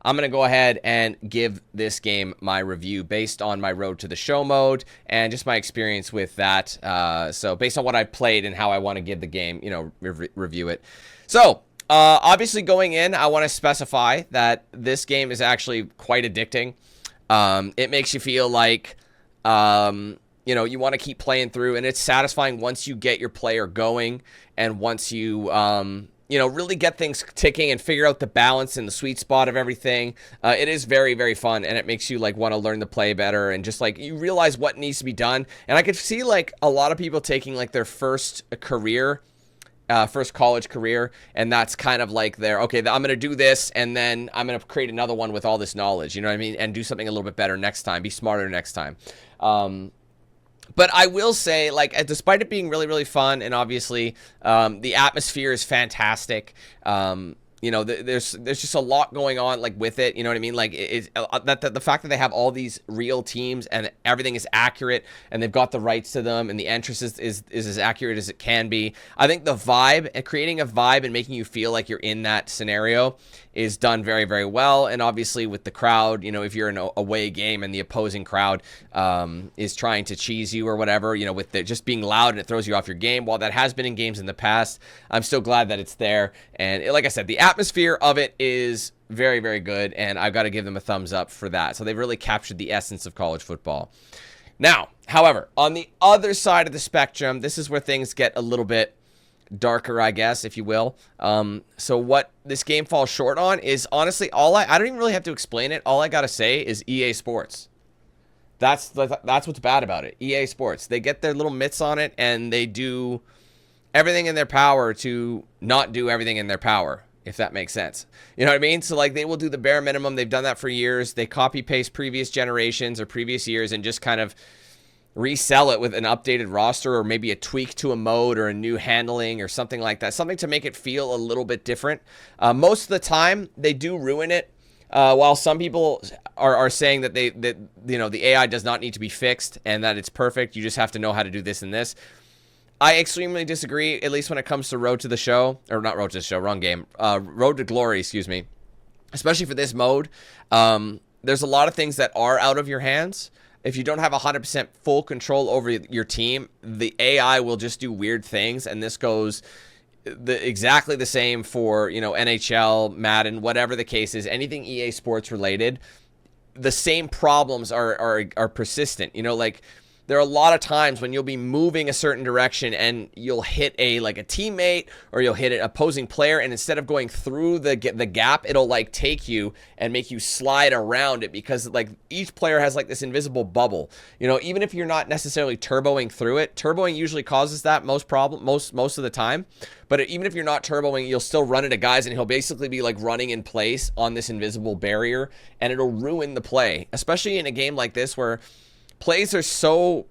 I'm going to go ahead and give this game my review based on my Road to the Show mode and just my experience with that. So based on what I played and how I want to give the game, review it. So obviously going in, I want to specify that this game is actually quite addicting. It makes you feel like, you want to keep playing through, and it's satisfying once you get your player going and once you, really get things ticking and figure out the balance and the sweet spot of everything. It is very, very fun, and it makes you like want to learn to play better, and just like you realize what needs to be done. And I could see like a lot of people taking like their first college career, and that's kind of like okay, I'm going to do this, and then I'm going to create another one with all this knowledge, you know what I mean, and do something a little bit better next time, be smarter next time. But I will say, like, despite it being really, really fun, and obviously the atmosphere is fantastic, there's just a lot going on, like, with it, you know what I mean? Like, the fact that they have all these real teams and everything is accurate and they've got the rights to them and the entrance is as accurate as it can be. I think the vibe and creating a vibe and making you feel like you're in that scenario is done very, very well. And obviously with the crowd, if you're in an away game and the opposing crowd is trying to cheese you or whatever, with just being loud and it throws you off your game. While that has been in games in the past, I'm still glad that it's there. And like I said, the atmosphere of it is very, very good, and I've got to give them a thumbs up for that. So they've really captured the essence of college football. Now, however, on the other side of the spectrum, this is where things get a little bit darker, I guess, if you will. So what this game falls short on is honestly I don't even really have to explain it. All I gotta say is EA Sports. That's what's bad about it. EA Sports. They get their little mitts on it, and they do everything in their power to not do everything in their power, if that makes sense. You know what I mean? So like they will do the bare minimum. They've done that for years. They copy paste previous generations or previous years and just kind of resell it with an updated roster or maybe a tweak to a mode or a new handling or something like that. Something to make it feel a little bit different. Most of the time, they do ruin it. While some people are saying that the AI does not need to be fixed and that it's perfect. You just have to know how to do this and this. I extremely disagree, at least when it comes to Road to the Show. Or not Road to the Show, wrong game. Road to Glory, excuse me. Especially for this mode. There's a lot of things that are out of your hands. If you don't have 100% full control over your team, the AI will just do weird things, and this goes exactly the same for, NHL, Madden, whatever the case is, anything EA Sports related. The same problems are persistent. Like there are a lot of times when you'll be moving a certain direction and you'll hit a teammate or you'll hit an opposing player, and instead of going through the gap, it'll like take you and make you slide around it because like each player has like this invisible bubble. Even if you're not necessarily turboing through it, turboing usually causes that most of the time. But even if you're not turboing, you'll still run into guys and he'll basically be like running in place on this invisible barrier, and it'll ruin the play, especially in a game like this where plays are so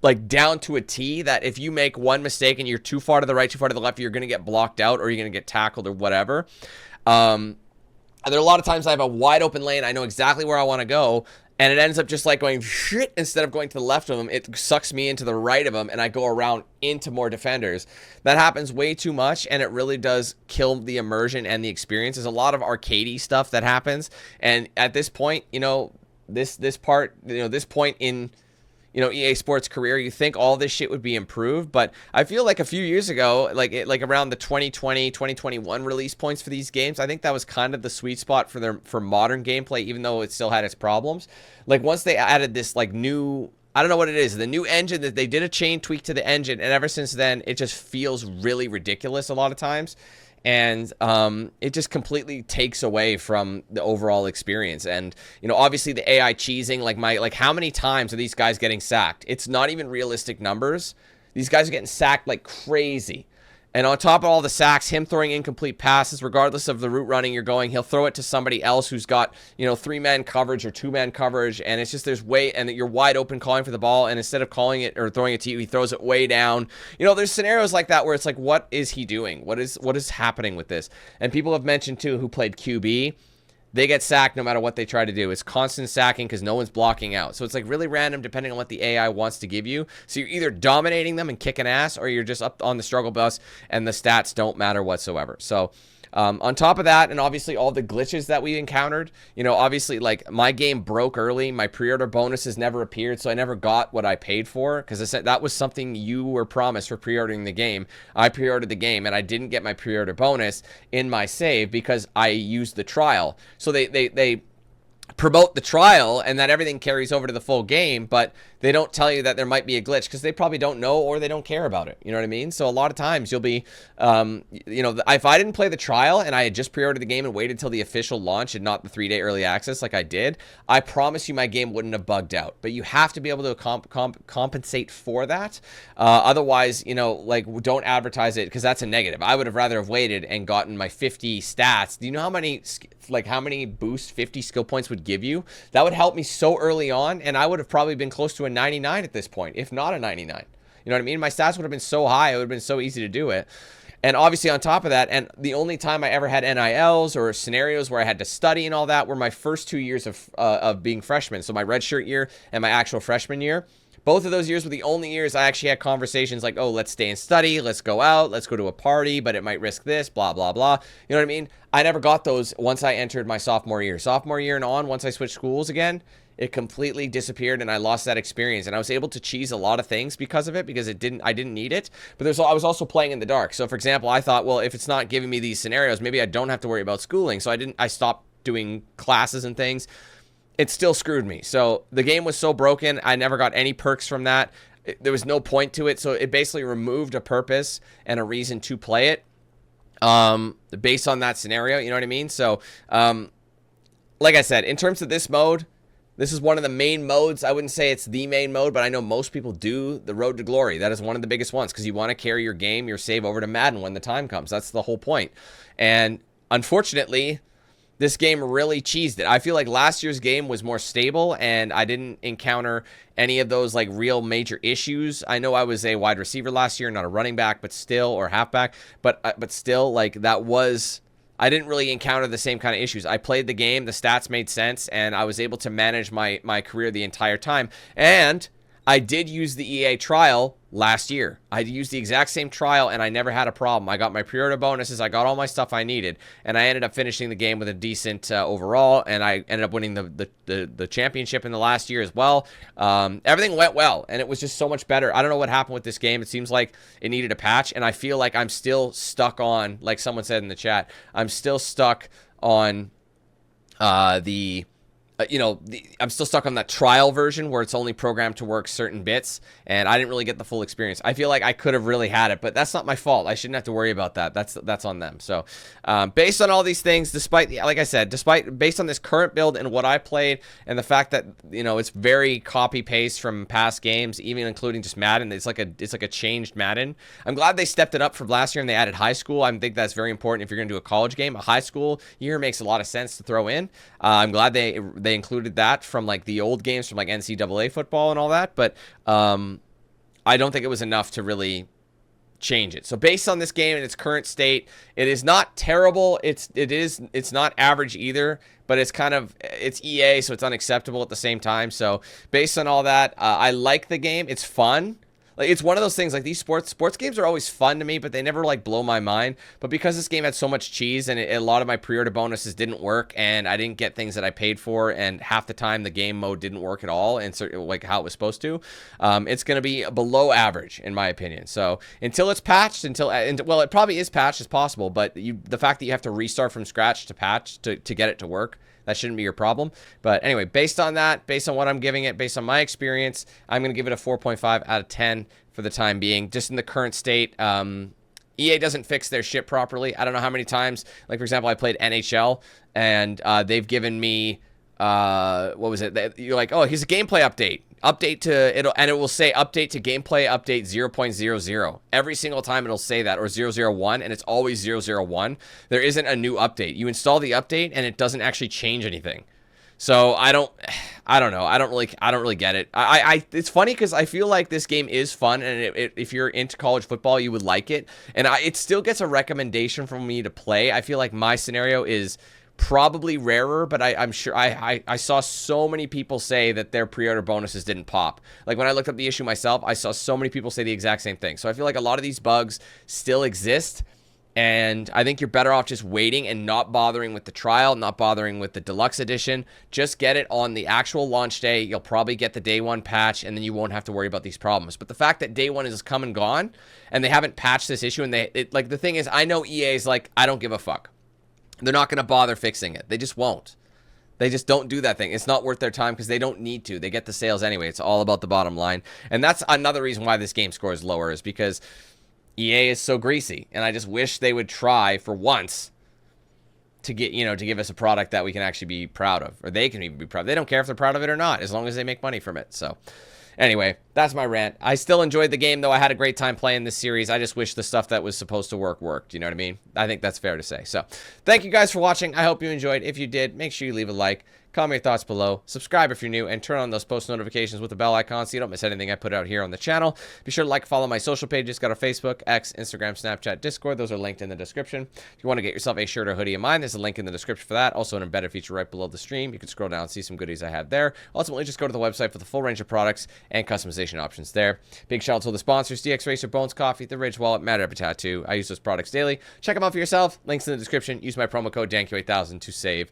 like down to a T that if you make one mistake and you're too far to the right, too far to the left, you're going to get blocked out or you're going to get tackled or whatever. There are a lot of times I have a wide open lane. I know exactly where I want to go, and it ends up just like going shit. Instead of going to the left of them, it sucks me into the right of them, and I go around into more defenders. That happens way too much, and it really does kill the immersion and the experience. There's a lot of arcadey stuff that happens, and at this point, this point in EA Sports career, you think all this shit would be improved, but I feel like a few years ago, like around the 2020 2021 release points for these games, I think that was kind of the sweet spot for modern gameplay, even though it still had its problems. Like once they added this like new, I don't know what it is, the new engine, that they did a chain tweak to the engine, and ever since then it just feels really ridiculous a lot of times. And it just completely takes away from the overall experience. And obviously the AI cheesing, like how many times are these guys getting sacked? It's not even realistic numbers. These guys are getting sacked like crazy. And on top of all the sacks, him throwing incomplete passes, regardless of the route running you're going, he'll throw it to somebody else who's got, 3-man coverage or 2-man coverage. And it's just and you're wide open calling for the ball. And instead of calling it or throwing it to you, he throws it way down. There's scenarios like that where it's like, what is he doing? What is happening with this? And people have mentioned too, who played QB, they get sacked no matter what they try to do. It's constant sacking because no one's blocking out. So it's like really random depending on what the AI wants to give you. So you're either dominating them and kicking ass, or you're just up on the struggle bus and the stats don't matter whatsoever. So On top of that, and obviously all the glitches that we encountered, obviously like my game broke early. My pre-order bonuses never appeared, so I never got what I paid for, because I said that was something you were promised for pre-ordering the game. I pre-ordered the game and I didn't get my pre-order bonus in my save because I used the trial. So they promote the trial and that everything carries over to the full game, but they don't tell you that there might be a glitch because they probably don't know or they don't care about it. You know what I mean? So a lot of times you'll be, if I didn't play the trial and I had just pre-ordered the game and waited till the official launch and not the 3-day early access like I did, I promise you my game wouldn't have bugged out. But you have to be able to compensate for that. Otherwise, don't advertise it, because that's a negative. I would have rather have waited and gotten my 50 stats. Do you know how many boost 50 skill points would give you? That would help me so early on, and I would have probably been close to a 99 at this point, if not a 99. You know what I mean? My stats would have been so high, it would have been so easy to do it. And obviously on top of that, and the only time I ever had NILs or scenarios where I had to study and all that were my first 2 years of being freshman. So my redshirt year and my actual freshman year. Both of those years were the only years I actually had conversations like, oh, let's stay and study, let's go out, let's go to a party, but it might risk this, blah, blah, blah. You know what I mean? I never got those once I entered my sophomore year. Sophomore year and on, once I switched schools again, it completely disappeared and I lost that experience. And I was able to cheese a lot of things because of it, because I didn't need it. But I was also playing in the dark. So for example, I thought, well, if it's not giving me these scenarios, maybe I don't have to worry about schooling. So I stopped doing classes and things. It still screwed me. So the game was so broken, I never got any perks from that. There was no point to it. So it basically removed a purpose and a reason to play it based on that scenario. You know what I mean? So like I said, in terms of this mode, this is one of the main modes. I wouldn't say it's the main mode, but I know most people do the Road to Glory. That is one of the biggest ones, because you want to carry your game, your save over to Madden when the time comes. That's the whole point. And unfortunately, this game really cheesed it. I feel like last year's game was more stable and I didn't encounter any of those like real major issues. I know I was a wide receiver last year, not a running back, but still, or halfback, but still, like I didn't really encounter the same kind of issues. I played the game, the stats made sense, and I was able to manage my career the entire time. And I did use the EA trial last year. I used the exact same trial and I never had a problem. I got my pre-order bonuses. I got all my stuff I needed, and I ended up finishing the game with a decent overall, and I ended up winning the championship in the last year as well. Everything went well, and it was just so much better. I don't know what happened with this game. It seems like it needed a patch, and I feel like I'm still stuck on, like someone said in the chat, I'm still stuck on I'm still stuck on that trial version where it's only programmed to work certain bits, and I didn't really get the full experience. I feel like I could have really had it, but that's not my fault. I shouldn't have to worry about that. That's on them. So based on all these things, like I said, based on this current build and what I played, and the fact that it's very copy paste from past games, even including just Madden. It's like a changed Madden. I'm glad they stepped it up from last year and they added high school. I think that's very important if you're going to do a college game. A high school year makes a lot of sense to throw in. I'm glad they included that from like the old games from like NCAA football and all that, but I don't think it was enough to really change it. So based on this game in its current state, it is not terrible. It's not average either, but it's EA, so it's unacceptable at the same time. So based on all that, I like the game. It's fun. Like, it's one of those things, like these sports games are always fun to me, but they never like blow my mind. But because this game had so much cheese and a lot of my pre-order bonuses didn't work, and I didn't get things that I paid for, and half the time the game mode didn't work at all, and like how it was supposed to, it's going to be below average in my opinion. So until it's patched, well, it probably is patched as possible, but the fact that you have to restart from scratch to patch to get it to work, that shouldn't be your problem. But anyway, based on what I'm giving it, based on my experience, I'm going to give it a 4.5 out of 10 for the time being, just in the current state. EA doesn't fix their shit properly. I don't know how many times, like for example, I played NHL, and they've given me, what was it? You're like, oh, here's a gameplay update. Update to it, and it will say update to gameplay update 0.00. Every single time it'll say that, or 001, and it's always 001. There isn't a new update. You install the update and it doesn't actually change anything. So I don't know. I don't really get it. It's funny because I feel like this game is fun, and if you're into college football, you would like it. And it still gets a recommendation from me to play. I feel like my scenario is probably rarer, but I'm sure I saw so many people say that their pre-order bonuses didn't pop. Like when I looked up the issue myself, I saw so many people say the exact same thing. So I feel like a lot of these bugs still exist, And I think you're better off just waiting and not bothering with the trial, not bothering with the deluxe edition. Just get it on the actual launch day. You'll probably get the day one patch, and then you won't have to worry about these problems. But the fact that day one is come and gone, and they haven't patched this issue, and like the thing is, I know EA is like, I don't give a fuck. They're not going to bother fixing it. They just won't. They just don't do that thing. It's not worth their time because they don't need to. They get the sales anyway. It's all about the bottom line. And that's another reason why this game score is lower, is because EA is so greasy, and I just wish they would try for once to get, to give us a product that we can actually be proud of, or they can even be proud. They don't care if they're proud of it or not, as long as they make money from it. So anyway, that's my rant. I still enjoyed the game, though. I had a great time playing this series. I just wish the stuff that was supposed to work worked. You know what I mean? I think that's fair to say. So thank you guys for watching. I hope you enjoyed. If you did, make sure you leave a like. Comment your thoughts below, subscribe if you're new, and turn on those post notifications with the bell icon so you don't miss anything I put out here on the channel. Be sure to like, follow my social pages. Got our Facebook, X, Instagram, Snapchat, Discord. Those are linked in the description. If you want to get yourself a shirt or hoodie of mine, there's a link in the description for that. Also an embedded feature right below the stream. You can scroll down and see some goodies I had there. Ultimately, just go to the website for the full range of products and customization options there. Big shout out to the sponsors, DX Racer, Bones Coffee, The Ridge Wallet, Mad Epic Tattoo. I use those products daily. Check them out for yourself. Links in the description. Use my promo code DANQ8000 to save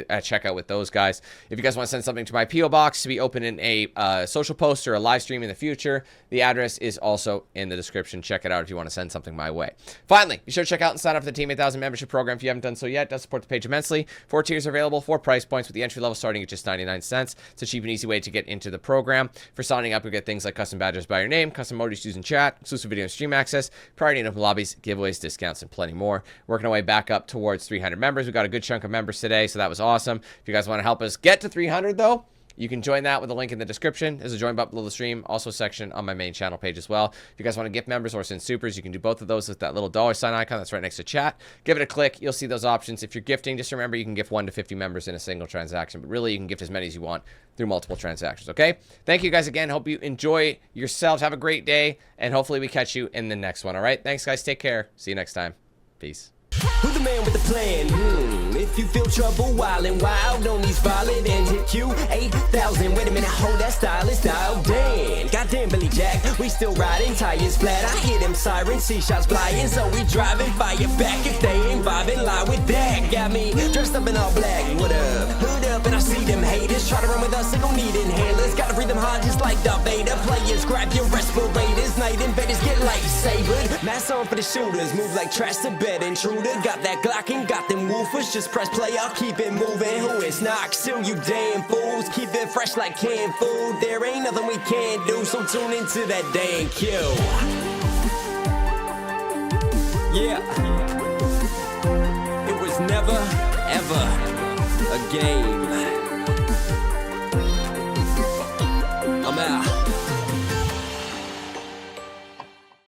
at checkout with those guys. If you guys want to send something to my P.O. box to be open in a social post or a live stream in the future, the address is also in the description. Check it out if you want to send something my way. Finally, be sure to check out and sign up for the Team 8000 membership program if you haven't done so yet. It does support the page immensely. 4 tiers are available, 4 price points, with the entry level starting at just 99 cents. It's a cheap and easy way to get into the program. For signing up, you'll get things like custom badges by your name, custom emojis used in chat, exclusive video and stream access, priority in open lobbies, giveaways, discounts, and plenty more. Working our way back up towards 300 members. We got a good chunk of members today, so that was awesome. If you guys want to help us get to 300, though, you can join that with a link in the description. There's a join button below the stream, also a section on my main channel page as well. If you guys want to gift members or send supers, you can do both of those with that little $sign icon that's right next to chat. Give it a click. You'll see those options. If you're gifting, just remember you can gift 1 to 50 members in a single transaction, but really you can gift as many as you want through multiple transactions, okay? Thank you guys again. Hope you enjoy yourselves. Have a great day, and hopefully we catch you in the next one, all right? Thanks, guys. Take care. See you next time. Peace. Who's the man with the plan? If you feel trouble wildin' wild on these violent and hit you 8,000. Wait a minute, hold that style, it's dialed in. Goddamn Billy Jack, we still riding, tires flat. I hear them sirens, see shots flying, so we driving, fire back if they ain't vibing. Lie with that, got me dressed up in all black. What up? Hood up, and I see them haters try to run with us, they gon' need inhalers. Gotta breathe them hard just like the Vader. Players, grab your respirators, night invaders get lightsabered. Mask on for the shooters, move like trash to bed intruder. Got that Glock and got them woofers, just press play, I'll keep it moving. Who is not still, you damn fools? Keep it fresh like canned food. There ain't nothing we can't do, so tune into that damn Q. Yeah. It was never, ever a game.